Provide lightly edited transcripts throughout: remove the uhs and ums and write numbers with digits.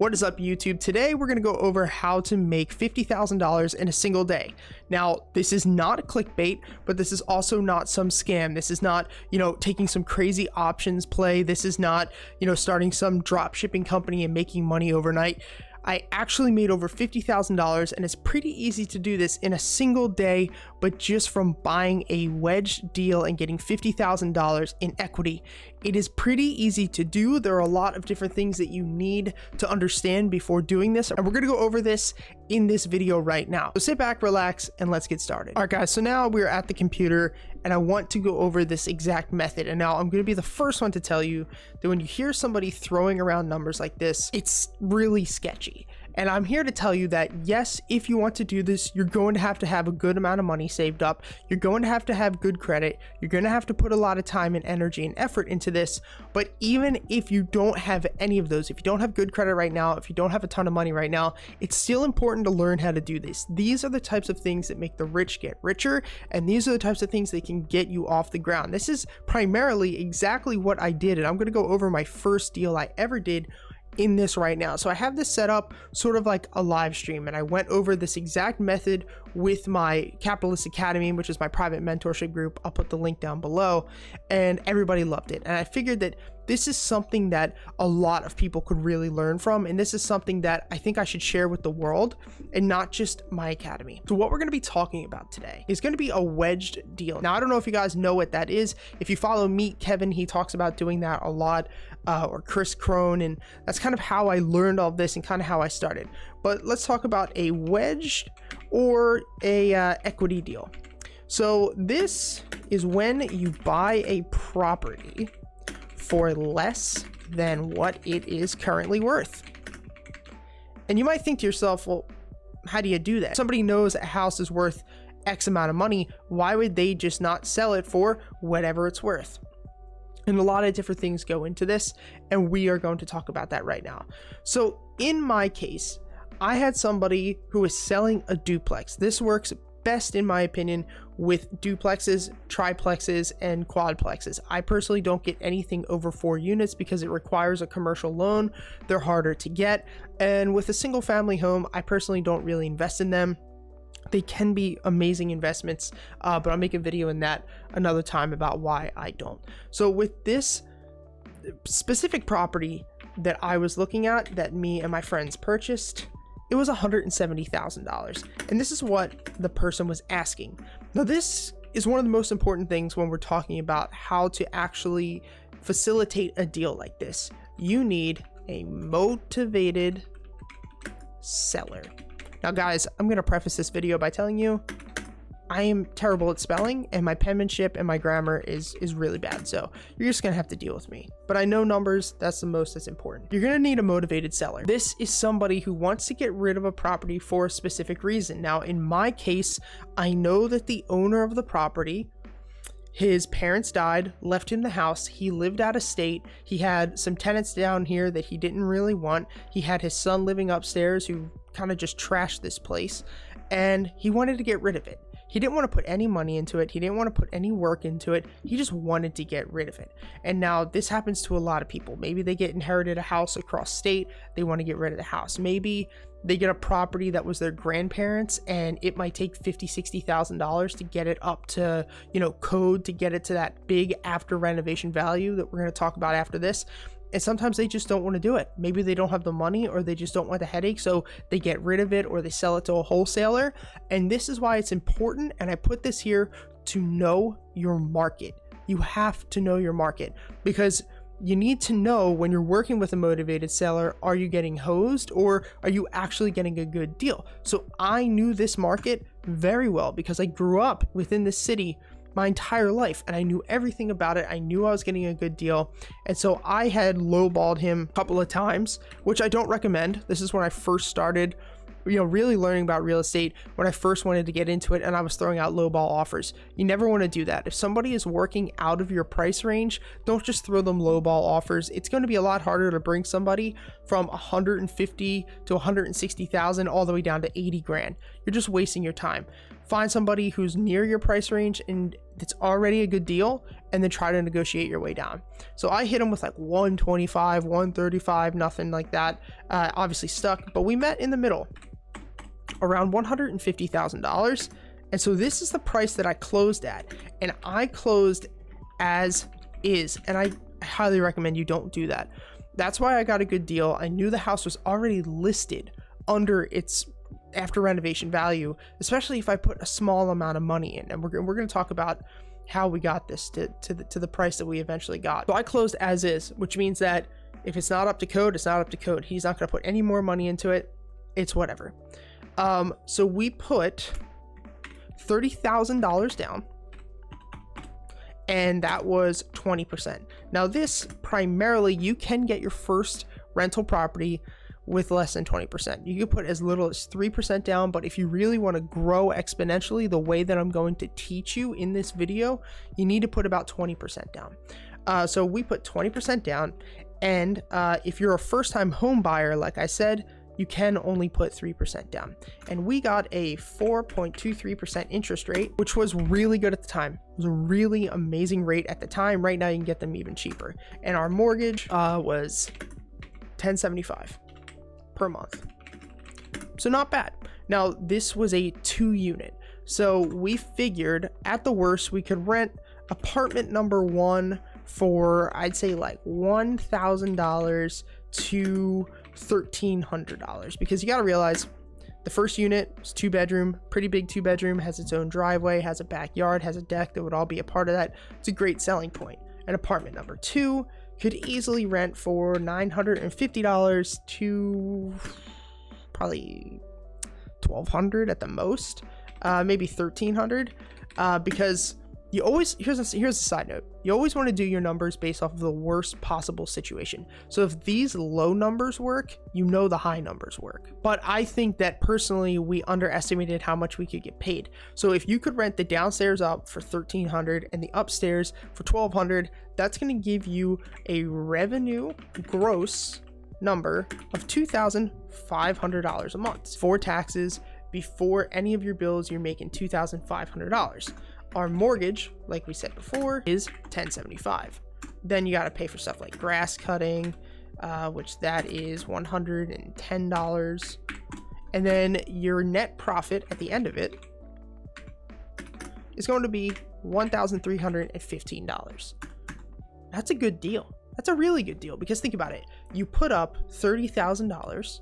What is up, YouTube? Today we're going to go over how to make $50,000 in a single day. Now, this is not a clickbait, but this is also not some scam. This is not, taking some crazy options play. This is not, starting some drop shipping company and making money overnight. I actually made over $50,000, and it's pretty easy to do this in a single day, but just from buying a Wedge deal and getting $50,000 in equity. It is pretty easy to do. There are a lot of different things that you need to understand before doing this, and we're going to go over this in this video right now. So sit back, relax, and let's get started. All right, guys, so now we're at the computer, and I want to go over this exact method. And now I'm going to be the first one to tell you that when you hear somebody throwing around numbers like this, it's really sketchy. And I'm here to tell you that yes, if you want to do this, you're going to have a good amount of money saved up. You're going to have good credit. You're going to have to put a lot of time and energy and effort into this. But even if you don't have any of those, if you don't have good credit right now, if you don't have a ton of money right now, it's still important to learn how to do this. These are the types of things that make the rich get richer, and these are the types of things that can get you off the ground. This is primarily exactly what I did, and I'm going to go over my first deal I ever did in this right now. So I have this set up sort of like a live stream, and I went over this exact method with my Capitalist Academy, which is my private mentorship group. I'll put the link down below, and everybody loved it. And I figured that this is something that a lot of people could really learn from, and this is something that I think I should share with the world and not just my academy. So what we're going to be talking about today is going to be a wedged deal. Now, I don't know if you guys know what that is. If you follow Meet Kevin, he talks about doing that a lot, or Chris Crone, and that's kind of how I learned all this and kind of how I started. But let's talk about a wedged or a equity deal. So this is when you buy a property for less than what it is currently worth. And you might think to yourself, well, how do you do that? Somebody knows a house is worth X amount of money. Why would they just not sell it for whatever it's worth? And a lot of different things go into this, and we are going to talk about that right now. So in my case, I had somebody who was selling a duplex. This works best, in my opinion, with duplexes, triplexes, and quadplexes. I personally don't get anything over 4 units because it requires a commercial loan. They're harder to get. And with a single family home, I personally don't really invest in them. They can be amazing investments, but I'll make a video in that another time about why I don't. So with this specific property that I was looking at, that me and my friends purchased, it was $170,000. And this is what the person was asking. Now, this is one of the most important things when we're talking about how to actually facilitate a deal like this. You need a motivated seller. Now, guys, I'm going to preface this video by telling you I am terrible at spelling, and my penmanship and my grammar is really bad. So you're just going to have to deal with me. But I know numbers. That's the most that's important. You're going to need a motivated seller. This is somebody who wants to get rid of a property for a specific reason. Now, in my case, I know that the owner of the property, his parents died, left him the house. He lived out of state. He had some tenants down here that he didn't really want. He had his son living upstairs who kind of just trashed this place, and he wanted to get rid of it. He didn't want to put any money into it. He didn't want to put any work into it. He just wanted to get rid of it. And now this happens to a lot of people. Maybe they get inherited a house across state. They want to get rid of the house. Maybe they get a property that was their grandparents, and it might take $50,000, $60,000 to get it up to, code, to get it to that big after renovation value that we're going to talk about after this. And sometimes they just don't want to do it. Maybe they don't have the money, or they just don't want the headache, so they get rid of it, or they sell it to a wholesaler. And this is why it's important, and I put this here, to know your market. You have to know your market, because you need to know when you're working with a motivated seller, are you getting hosed, or are you actually getting a good deal? So I knew this market very well because I grew up within this city my entire life, and I knew everything about it. I knew I was getting a good deal, and so I had lowballed him a couple of times, which I don't recommend. This is when I first started really learning about real estate, when I first wanted to get into it, and I was throwing out lowball offers. You never want to do that. If somebody is working out of your price range, don't just throw them lowball offers. It's going to be a lot harder to bring somebody from 150 to 160,000 all the way down to 80 grand. You're just wasting your time. Find somebody who's near your price range, and that's already a good deal and then try to negotiate your way down. So I hit him with like 125, 135, nothing like that. Obviously stuck, but we met in the middle around $150,000. And so this is the price that I closed at, and I closed as is. And I highly recommend you don't do that. That's why I got a good deal. I knew the house was already listed under its after renovation value, especially if I put a small amount of money in. And we're going to talk about how we got this to the price that we eventually got. So I closed as is, which means that if it's not up to code, it's not up to code. He's not going to put any more money into it. It's whatever. So we put $30,000 down, and that was 20%. Now this primarily, you can get your first rental property with less than 20%. You could put as little as 3% down, but if you really want to grow exponentially the way that I'm going to teach you in this video, you need to put about 20% down. So we put 20% down, and if you're a first-time home buyer, like I said, you can only put 3% down. And we got a 4.23% interest rate, which was really good at the time. It was a really amazing rate at the time. Right now you can get them even cheaper. And our mortgage was $1,075 per month. So not bad. Now this was a 2-unit. So we figured at the worst we could rent apartment number 1 for, I'd say, like $1,000 to $1,300, because you got to realize the first unit is 2-bedroom, pretty big 2-bedroom, has its own driveway, has a backyard, has a deck that would all be a part of that. It's a great selling point. And apartment number 2 could easily rent for $950 to probably $1,200 at the most, maybe $1,300, because you always, here's a side note, you always want to do your numbers based off of the worst possible situation. So if these low numbers work, you know the high numbers work. But I think that personally we underestimated how much we could get paid. So if you could rent the downstairs up for $1,300 and the upstairs for $1,200, that's going to give you a revenue gross number of $2,500 a month. For taxes, before any of your bills, you're making $2,500. Our mortgage, like we said before, is $1,075. Then you got to pay for stuff like grass cutting, which that is $110. And then your net profit at the end of it is going to be $1,315. That's a good deal. That's a really good deal, because think about it. You put up $30,000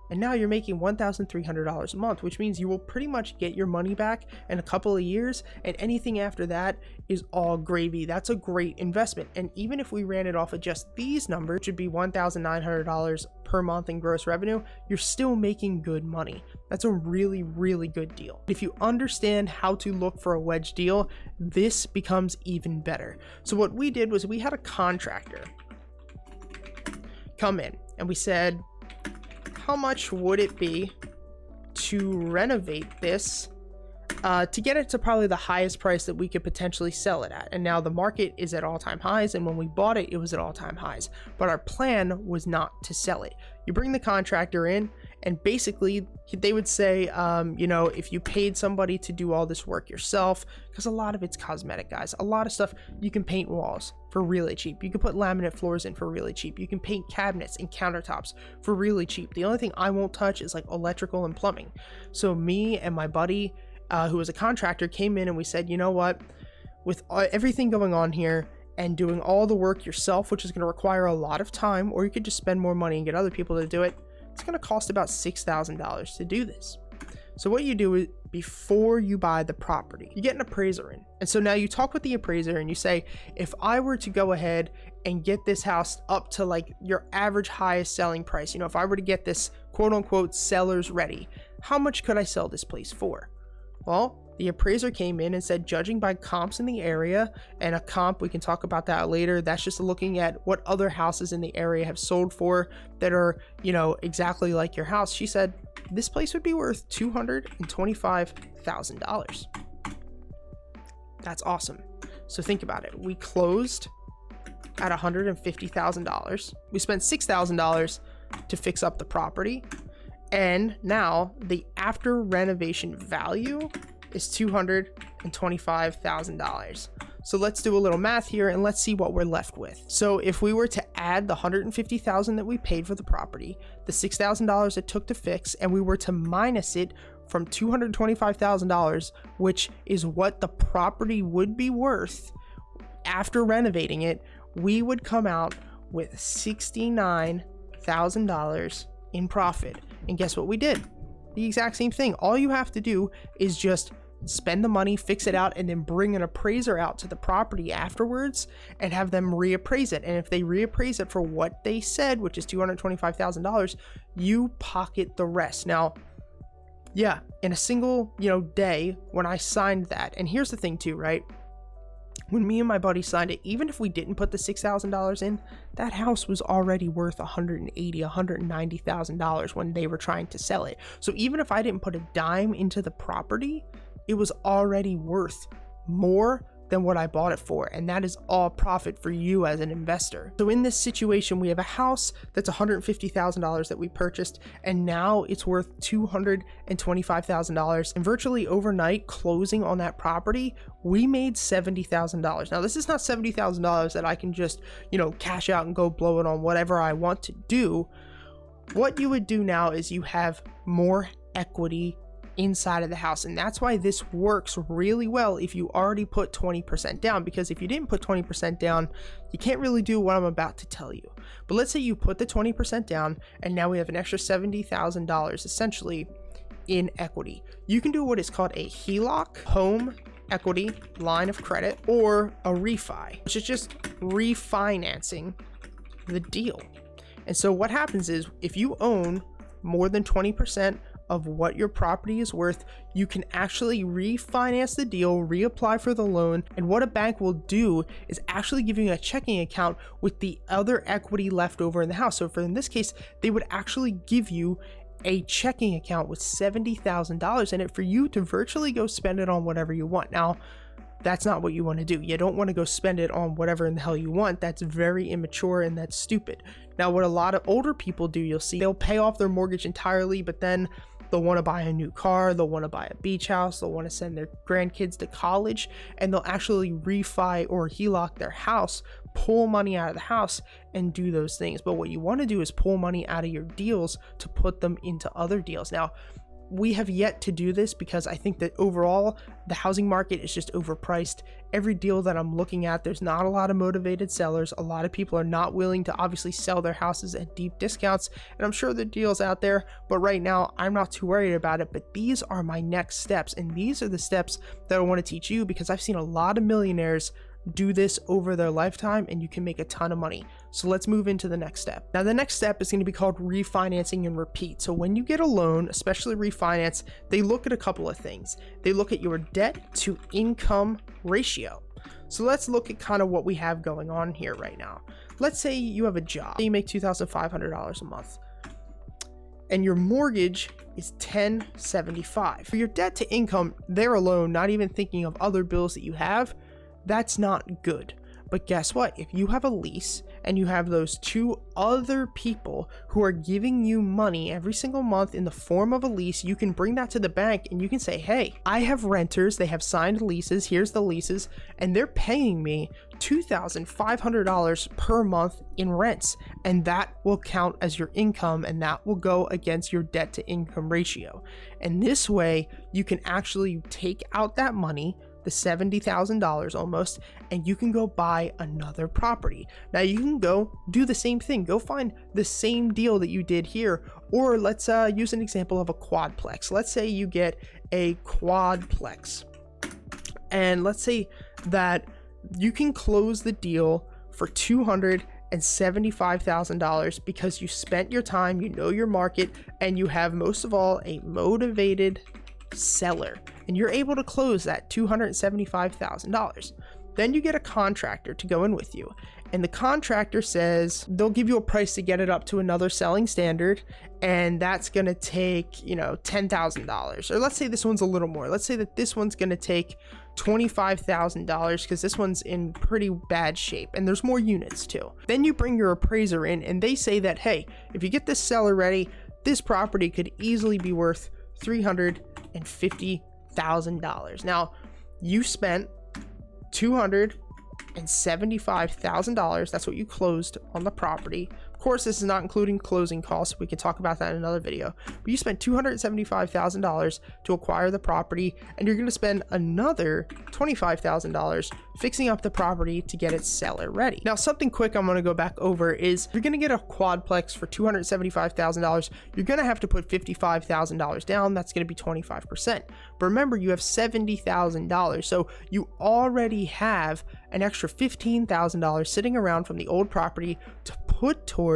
and now you're making $1,300 a month, which means you will pretty much get your money back in a couple of years, and anything after that is all gravy. That's a great investment. And even if we ran it off of just these numbers, which would be $1,900 per month in gross revenue, you're still making good money. That's a really, really good deal. If you understand how to look for a wedge deal, this becomes even better. So what we did was we had a contractor come in and we said, how much would it be to renovate this to get it to probably the highest price that we could potentially sell it at? And now the market is at all-time highs, and when we bought it, it was at all-time highs. But our plan was not to sell it. You bring the contractor in, and basically they would say, you know, if you paid somebody to do all this work yourself, because a lot of it's cosmetic, guys. A lot of stuff, you can paint walls for really cheap. You can put laminate floors in for really cheap. You can paint cabinets and countertops for really cheap. The only thing I won't touch is like electrical and plumbing. So me and my buddy, who was a contractor, came in and we said, you know what, with everything going on here and doing all the work yourself, which is going to require a lot of time, or you could just spend more money and get other people to do it, it's going to cost about $6,000 to do this. So what you do is, before you buy the property, you get an appraiser in. And so now you talk with the appraiser and you say, if I were to go ahead and get this house up to like your average highest selling price, you know, if I were to get this quote unquote sellers ready, how much could I sell this place for? Well, the appraiser came in and said, judging by comps in the area, and a comp, we can talk about that later, that's just looking at what other houses in the area have sold for that are, you know, exactly like your house. She said this place would be worth $225,000. That's awesome. So think about it. We closed at $150,000. We spent $6,000 to fix up the property. And now the after renovation value is $225,000. So let's do a little math here and let's see what we're left with. So if we were to add the $150,000 that we paid for the property, the $6,000 it took to fix, and we were to minus it from $225,000, which is what the property would be worth after renovating it, we would come out with $69,000 in profit. And guess what we did? The exact same thing. All you have to do is just spend the money, fix it out, and then bring an appraiser out to the property afterwards and have them reappraise it. And if they reappraise it for what they said, which is $225,000, you pocket the rest. Now, yeah, in a single, day when I signed that, and here's the thing too, right? When me and my buddy signed it, even if we didn't put the $6,000 in, that house was already worth $180,000, $190,000 when they were trying to sell it. So even if I didn't put a dime into the property, it was already worth more than what I bought it for, and that is all profit for you as an investor. So in this situation, we have a house that's $150,000 that we purchased, and now it's worth $225,000. And virtually overnight, closing on that property, we made $70,000. Now, this is not $70,000 that I can just, cash out and go blow it on whatever I want to do. What you would do now is you have more equity inside of the house, and that's why this works really well if you already put 20% down, because if you didn't put 20% down, you can't really do what I'm about to tell you. But let's say you put the 20% down, and now we have an extra $70,000 essentially in equity. You can do what is called a HELOC, home equity line of credit, or a refi, which is just refinancing the deal. And so what happens is, if you own more than 20% of what your property is worth, you can actually refinance the deal, reapply for the loan, and what a bank will do is actually give you a checking account with the other equity left over in the house. So for in this case, they would actually give you a checking account with $70,000 in it for you to virtually go spend it on whatever you want. Now, that's not what you want to do. You don't want to go spend it on whatever in the hell you want. That's very immature and that's stupid. Now, what a lot of older people do, you'll see, they'll pay off their mortgage entirely, but then they'll want to buy a new car, they'll want to buy a beach house, they'll want to send their grandkids to college, and they'll actually refi or HELOC their house, pull money out of the house, and do those things. But what you want to do is pull money out of your deals to put them into other deals. Now, we have yet to do this because I think that overall the housing market is just overpriced. Every deal that I'm looking at, there's not a lot of motivated sellers. A lot of people are not willing to obviously sell their houses at deep discounts, and I'm sure there are deals out there, but right now I'm not too worried about it. But these are my next steps, and these are the steps that I want to teach you, because I've seen a lot of millionaires do this over their lifetime, and you can make a ton of money. So let's move into the next step. Now, the next step is going to be called refinancing and repeat. So when you get a loan, especially refinance, they look at a couple of things. They look at your debt to income ratio. So let's look at kind of what we have going on here right now. Let's say you have a job, you make $2,500 a month, and your mortgage is $1,075. For your debt to income there alone, not even thinking of other bills that you have, that's not good. But guess what? If you have a lease and you have those two other people who are giving you money every single month in the form of a lease, you can bring that to the bank and you can say, hey, I have renters, they have signed leases, here's the leases, and they're paying me $2,500 per month in rents, and that will count as your income, and that will go against your debt to income ratio. And this way you can actually take out that money, the $70,000 almost, and you can go buy another property. Now you can go do the same thing, go find the same deal that you did here, or let's use an example of a quadplex. Let's say you get a quadplex, and let's say that you can close the deal for $275,000 because you spent your time, you know your market, and you have most of all a motivated seller, and you're able to close that $275,000. Then you get a contractor to go in with you, and the contractor says they'll give you a price to get it up to another selling standard, and that's going to take, $10,000. Or let's say this one's a little more. Let's say that this one's going to take $25,000 because this one's in pretty bad shape and there's more units too. Then you bring your appraiser in and they say that, hey, if you get this seller ready, this property could easily be worth $350,000. $275,000. Now, you spent $275,000. That's what you closed on the property. Of course, this is not including closing costs. We can talk about that in another video. But you spent $275,000 to acquire the property, and you're going to spend another $25,000 fixing up the property to get it seller ready. Now, something quick I'm going to go back over is if you're going to get a quadplex for $275,000, you're going to have to put $55,000 down. That's going to be 25%. But remember, you have $70,000. So you already have an extra $15,000 sitting around from the old property to put towards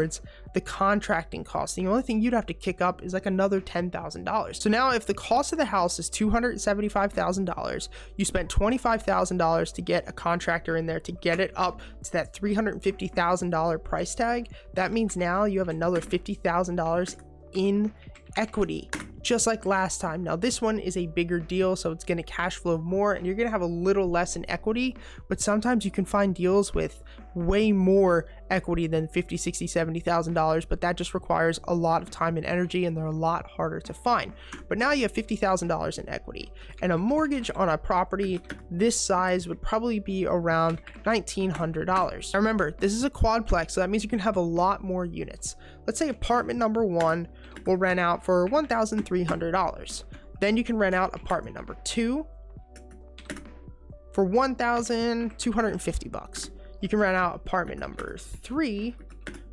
the contracting costs. The only thing you'd have to kick up is like another $10,000. So now if the cost of the house is $275,000, you spent $25,000 to get a contractor in there to get it up to that $350,000 price tag. That means now you have another $50,000 in equity, just like last time. Now this one is a bigger deal, so it's going to cash flow more and you're going to have a little less in equity, but sometimes you can find deals with way more equity than $50,000, $60,000, $70,000, but that just requires a lot of time and energy and they're a lot harder to find. But now you have $50,000 in equity, and a mortgage on a property this size would probably be around $1,900. Now remember, this is a quadplex, so that means you can have a lot more units. Let's say apartment number 1 will rent out for $1,300. Then you can rent out apartment number 2 for $1,250. You can rent out apartment number 3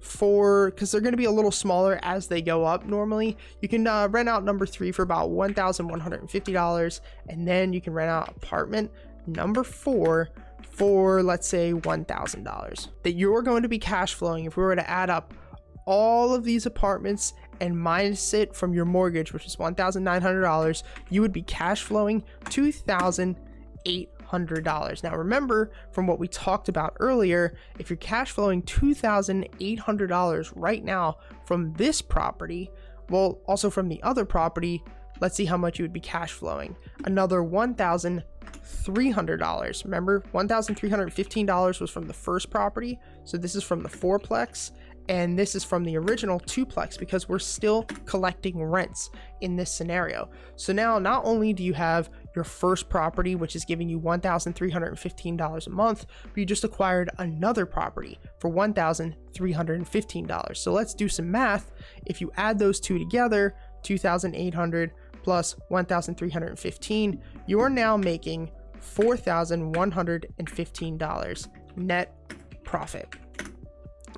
for, because they're going to be a little smaller as they go up normally, you can rent out number 3 for about $1,150, and then you can rent out apartment number 4 for, let's say, $1,000. That you're going to be cash flowing, if we were to add up all of these apartments and minus it from your mortgage, which is $1,900, you would be cash flowing $2,800. Now remember, from what we talked about earlier, if you're cash flowing $2,800 right now from this property, well, also from the other property, let's see how much you would be cash flowing. Another $1,300. Remember, $1,315 was from the first property, so this is from the fourplex, and this is from the original twoplex, because we're still collecting rents in this scenario. So now not only do you have your first property, which is giving you $1,315 a month, but you just acquired another property for $1,315. So let's do some math. If you add those two together, 2,800 plus 1,315, you are now making $4,115 net profit.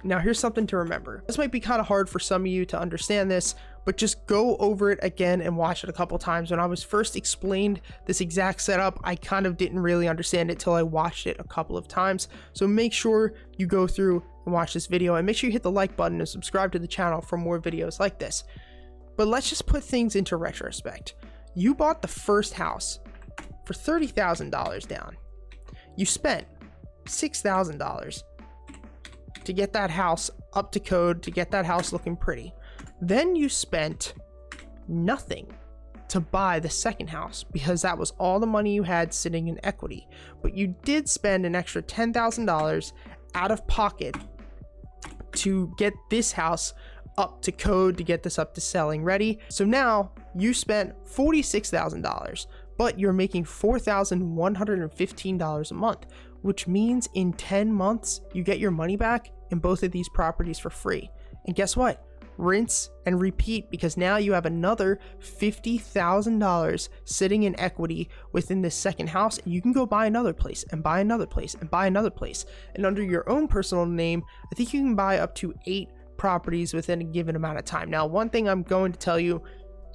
Now here's something to remember. This might be kind of hard for some of you to understand this, but just go over it again and watch it a couple times. When I was first explained this exact setup, I kind of didn't really understand it till I watched it a couple of times. So make sure you go through and watch this video, and make sure you hit the like button and subscribe to the channel for more videos like this. But let's just put things into retrospect. You bought the first house for $30,000 down. You spent $6,000 to get that house up to code, to get that house looking pretty. Then you spent nothing to buy the second house, because that was all the money you had sitting in equity. But you did spend an extra $10,000 out of pocket to get this house up to code, to get this up to selling ready. So now you spent $46,000, but you're making $4,115 a month, which means in 10 months, you get your money back in both of these properties for free. And guess what? Rinse and repeat, because now you have another $50,000 sitting in equity within this second house, and you can go buy another place and buy another place and buy another place. And under your own personal name, I think you can buy up to 8 properties within a given amount of time. Now, one thing I'm going to tell you,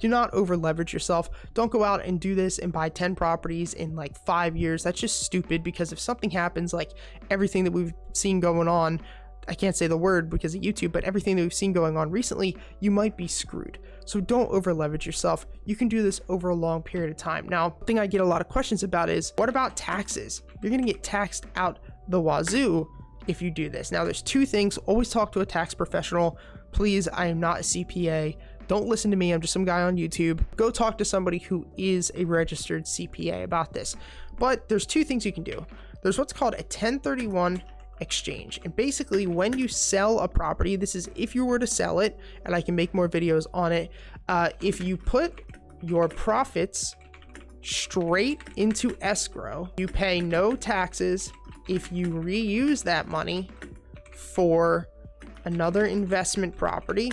do not over leverage yourself. Don't go out and do this and buy 10 properties in like 5 years. That's just stupid, because if something happens, like everything that we've seen going on, I can't say the word because of YouTube, but everything that we've seen going on recently, you might be screwed. So don't over leverage yourself. You can do this over a long period of time. Now, the thing I get a lot of questions about is, what about taxes? You're going to get taxed out the wazoo if you do this. Now, there's 2 things. Always talk to a tax professional. Please, I am not a CPA. Don't listen to me. I'm just some guy on YouTube. Go talk to somebody who is a registered CPA about this. But there's 2 things you can do. There's what's called a 1031 exchange. And basically, when you sell a property, this is if you were to sell it, and I can make more videos on it. If you put your profits straight into escrow. You pay no taxes if you reuse that money for another investment property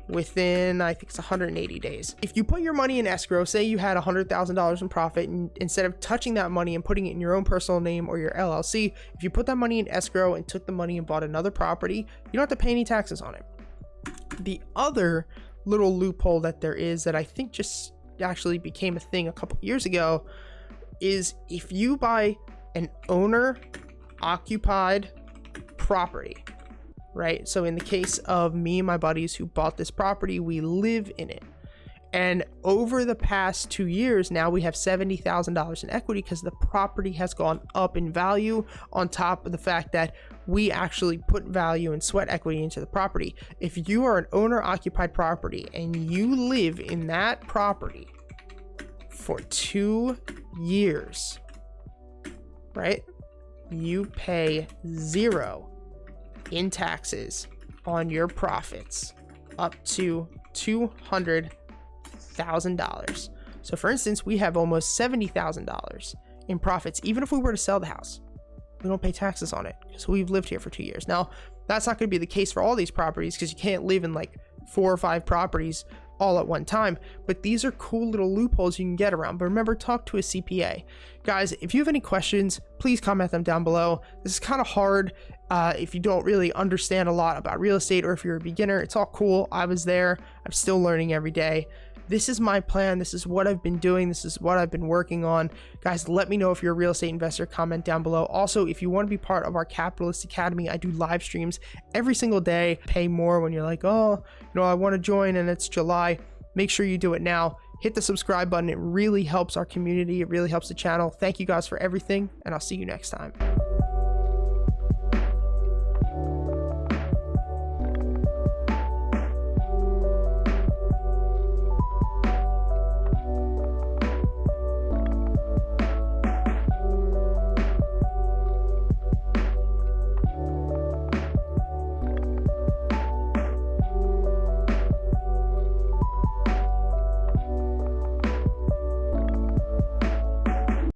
within, I think it's 180 days. If you put your money in escrow, say you had $100,000 in profit, and instead of touching that money and putting it in your own personal name or your LLC, if you put that money in escrow and took the money and bought another property, you don't have to pay any taxes on it. The other little loophole that there is that I think just actually became a thing a couple years ago is if you buy an owner occupied property, right? So in the case of me and my buddies who bought this property, we live in it. And over the past 2 years, now we have $70,000 in equity because the property has gone up in value, on top of the fact that we actually put value and sweat equity into the property. If you are an owner occupied property and you live in that property for 2 years, right? You pay 0 in taxes on your profits up to $200,000. So for instance, we have almost $70,000 in profits. Even if we were to sell the house, we don't pay taxes on it because we've lived here for 2 years. Now, that's not going to be the case for all these properties because you can't live in like 4 or 5 properties all at one time, but these are cool little loopholes you can get around. But remember, talk to a CPA. Guys, if you have any questions, please comment them down below. This is kind of hard if you don't really understand a lot about real estate, or if you're a beginner. It's all cool. I was there. I'm still learning every day. This is my plan. This is what I've been doing. This is what I've been working on. Guys, let me know if you're a real estate investor. Comment down below. Also, if you want to be part of our Capitalist Academy, I do live streams every single day. Pay more when you're like, oh, I want to join and it's July. Make sure you do it now. Hit the subscribe button. It really helps our community. It really helps the channel. Thank you guys for everything, and I'll see you next time.